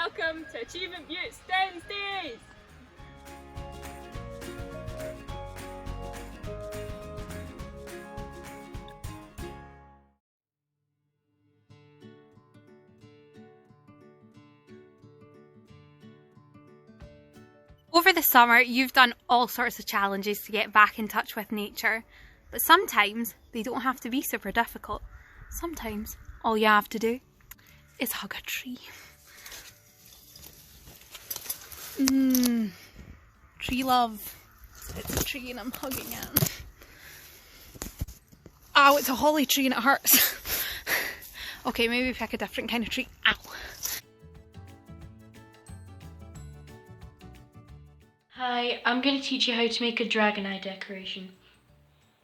Welcome to Achievement Butte's DENS Days! Over the summer, you've done all sorts of challenges to get back in touch with nature, but sometimes they don't have to be super difficult. Sometimes all you have to do is hug a tree. Tree love. It's a tree and I'm hugging it. Ow, it's a holly tree and it hurts. Okay, maybe pick a different kind of tree. Ow. Hi, I'm going to teach you how to make a Dragonite decoration.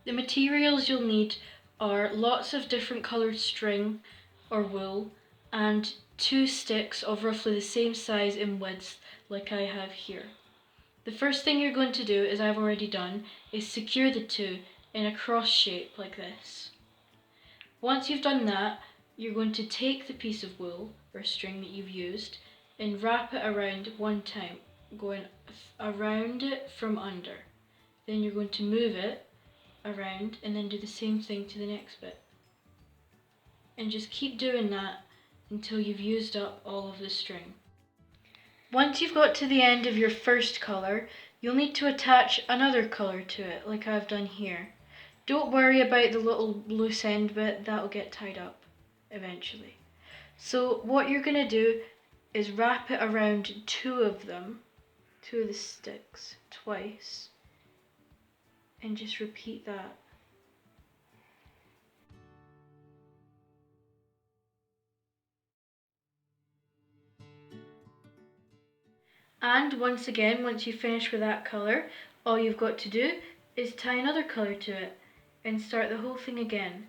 The materials you'll need are lots of different coloured string or wool and 2 sticks of roughly the same size and width like I have here. The first thing you're going to do, as I've already done, is secure the 2 in a cross shape like this. Once you've done that, you're going to take the piece of wool or string that you've used and wrap it around one time, going around it from under. Then you're going to move it around and then do the same thing to the next bit. And just keep doing that until you've used up all of the string. Once you've got to the end of your first colour, you'll need to attach another colour to it, like I've done here. Don't worry about the little loose end bit, that'll get tied up eventually. So what you're going to do is wrap it around 2 of them, 2 of the sticks, twice, and just repeat that. And once again, once you finish with that colour, all you've got to do is tie another colour to it and start the whole thing again.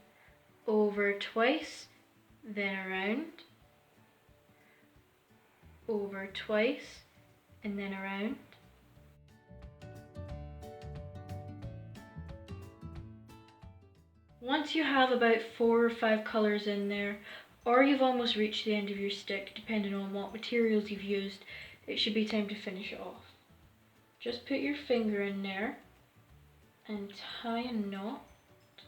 Over twice, then around, over twice, and then around. Once you have about 4 or 5 colours in there, or you've almost reached the end of your stick, depending on what materials you've used, it should be time to finish it off. Just put your finger in there and tie a knot,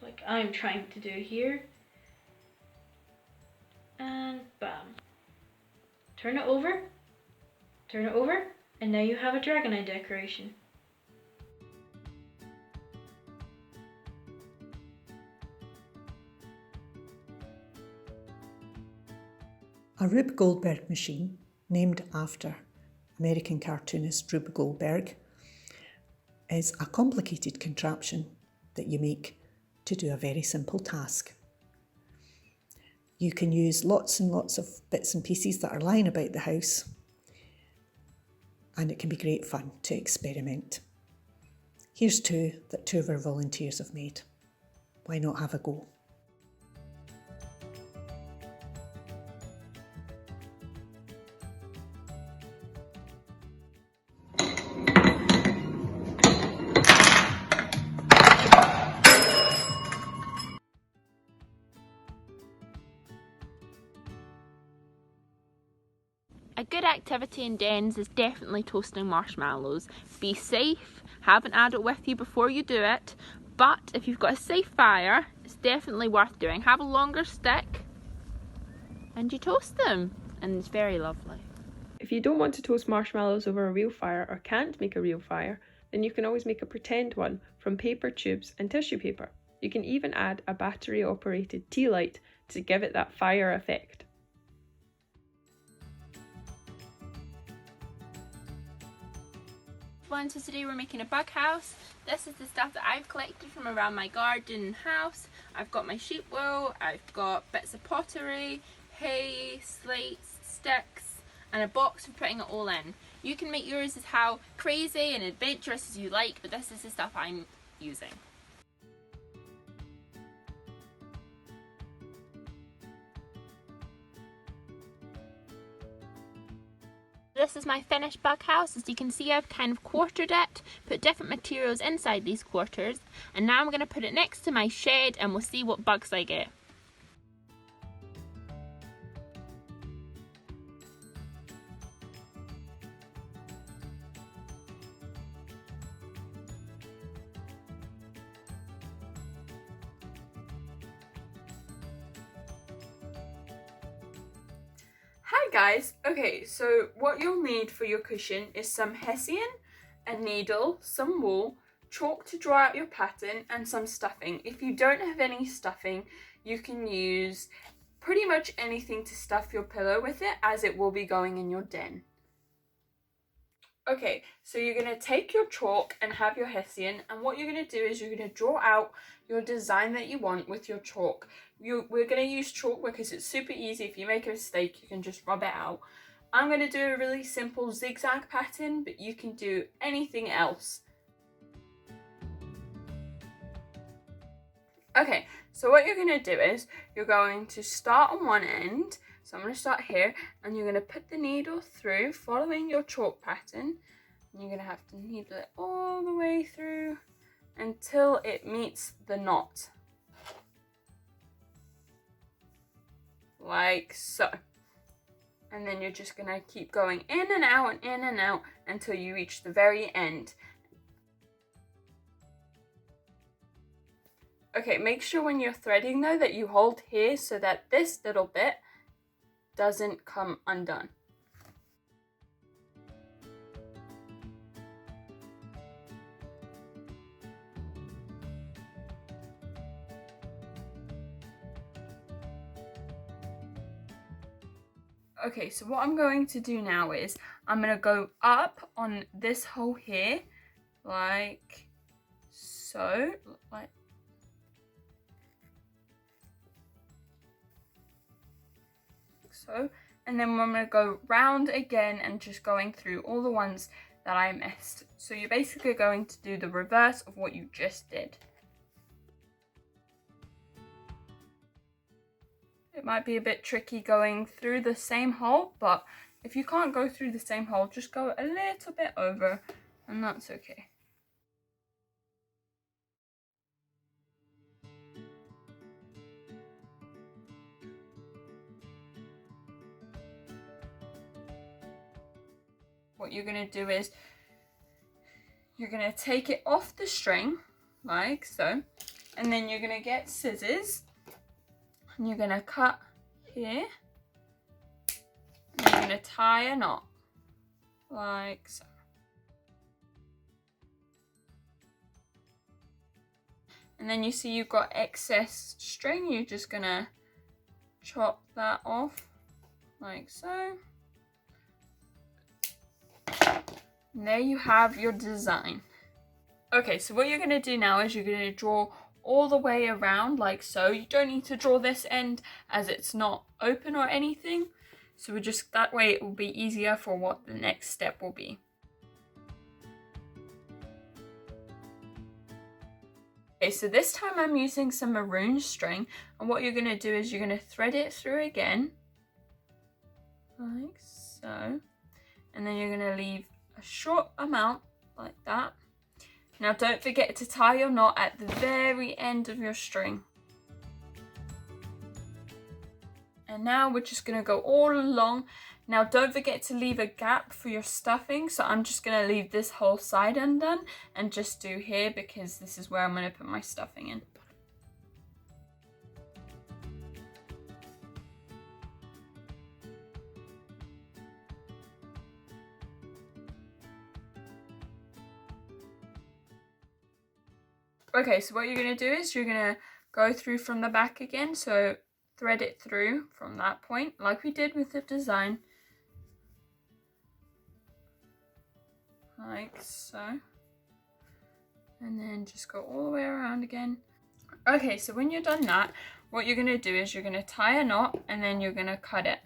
like I'm trying to do here, and bam. Turn it over, and now you have a Dragonite decoration. A Rube Goldberg machine, named after American cartoonist Rube Goldberg, is a complicated contraption that you make to do a very simple task. You can use lots and lots of bits and pieces that are lying about the house, and it can be great fun to experiment. Here's 2 that 2 of our volunteers have made. Why not have a go? A good activity in DENS is definitely toasting marshmallows. Be safe, have an adult with you before you do it, but if you've got a safe fire, it's definitely worth doing. Have a longer stick and you toast them, and it's very lovely. If you don't want to toast marshmallows over a real fire or can't make a real fire, then you can always make a pretend one from paper tubes and tissue paper. You can even add a battery-operated tea light to give it that fire effect. So today we're making a bug house. This is the stuff that I've collected from around my garden and house. I've got my sheep wool, I've got bits of pottery, hay, slates, sticks, and a box for putting it all in. You can make yours as how crazy and adventurous as you like, but this is the stuff I'm using. This is my finished bug house. As you can see, I've kind of quartered it, put different materials inside these quarters, and now I'm going to put it next to my shed and we'll see what bugs I get. guys, okay, so what you'll need for your cushion is some hessian, a needle, some wool, chalk to draw out your pattern, and some stuffing. If you don't have any stuffing, you can use pretty much anything to stuff your pillow with it, as it will be going in your den. Okay, so you're going to take your chalk and have your hessian, and what you're going to do is you're going to draw out your design that you want with your chalk. We're going to use chalk because it's super easy. If you make a mistake, you can just rub it out. I'm going to do a really simple zigzag pattern, but you can do anything else. Okay, so what you're going to do is you're going to start on one end. So I'm going to start here, and you're going to put the needle through following your chalk pattern. And you're going to have to needle it all the way through until it meets the knot. Like so. And then you're just going to keep going in and out and in and out until you reach the very end. Okay, make sure when you're threading though that you hold here so that this little bit doesn't come undone. Okay, so what I'm going to do now is I'm going to go up on this hole here, like so, like so, and then I'm going to go round again and just going through all the ones that I missed. So you're basically going to do the reverse of what you just did. It might be a bit tricky going through the same hole, but if you can't go through the same hole, just go a little bit over, and that's okay. What you're going to do is you're going to take it off the string like so, and then you're going to get scissors and you're going to cut here, and you're going to tie a knot like so. And then you see you've got excess string, you're just going to chop that off like so. And there you have your design. Okay, so what you're going to do now is you're going to draw all the way around like so. You don't need to draw this end as it's not open or anything. So we're just, that way it will be easier for what the next step will be. Okay, so this time I'm using some maroon string, and what you're going to do is you're going to thread it through again like so, and then you're going to leave a short amount like that. Now don't forget to tie your knot at the very end of your string. And now we're just going to go all along. Now don't forget to leave a gap for your stuffing, so I'm just going to leave this whole side undone and just do here because this is where I'm going to put my stuffing in. Okay, so what you're going to do is you're going to go through from the back again, so thread it through from that point like we did with the design like so, and then just go all the way around again. Okay, so when you're done that, what you're going to do is you're going to tie a knot and then you're going to cut it.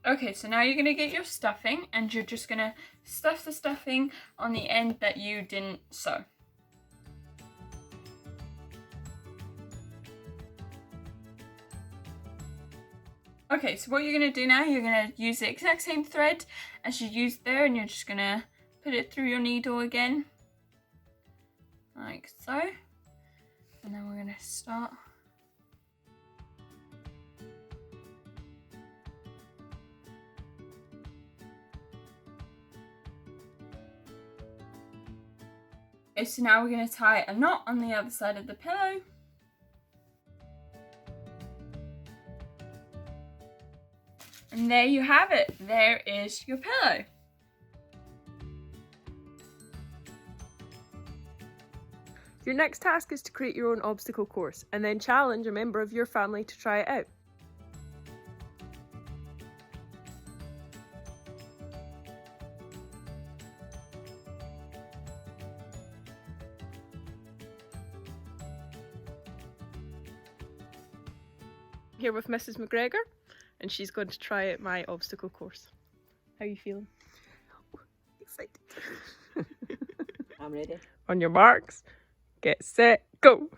Okay, so now you're going to get your stuffing and you're just going to stuff the stuffing on the end that you didn't sew. Okay, so what you're going to do now, you're going to use the exact same thread as you used there, and you're just going to put it through your needle again like so, and then we're going to start. Okay, so now we're going to tie a knot on the other side of the pillow. And there you have it. There is your pillow. Your next task is to create your own obstacle course and then challenge a member of your family to try it out. Here with Mrs. McGregor, and she's going to try out my obstacle course. How are you feeling? Excited. I'm ready. On your marks, get set, go!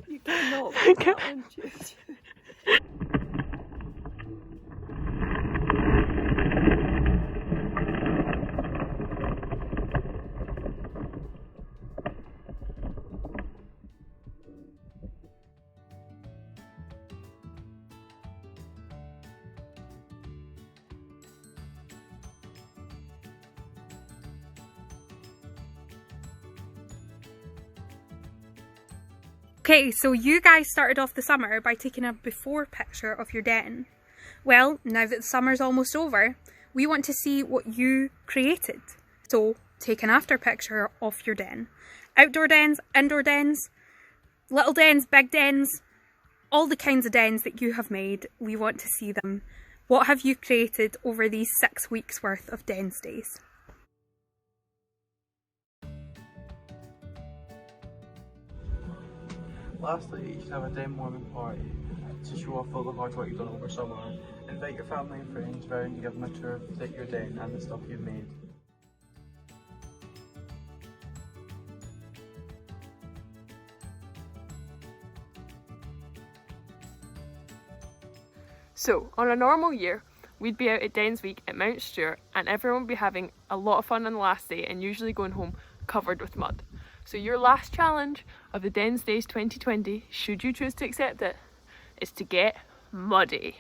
You cannot. Okay, so you guys started off the summer by taking a before picture of your den. Well, now that the summer's almost over, we want to see what you created. So, take an after picture of your den. Outdoor dens, indoor dens, little dens, big dens, all the kinds of dens that you have made, we want to see them. What have you created over these 6 weeks worth of DENS days? Lastly, you should have a den warming party to show off all the hard work you've done over summer. Invite your family and friends round to give them a tour of your den and the stuff you've made. So, on a normal year, we'd be out at DENS week at Mount Stuart and everyone would be having a lot of fun on the last day and usually going home covered with mud. So your last challenge of the DENS Days 2020, should you choose to accept it, is to get muddy.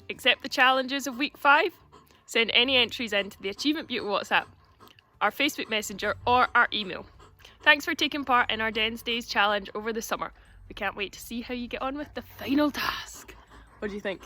Accept the challenges of week 5. Send any entries in to the Achievement Beauty WhatsApp, our Facebook Messenger or our email. Thanks for taking part in our DENS Days challenge over the summer. We can't wait to see how you get on with the final task. What do you think?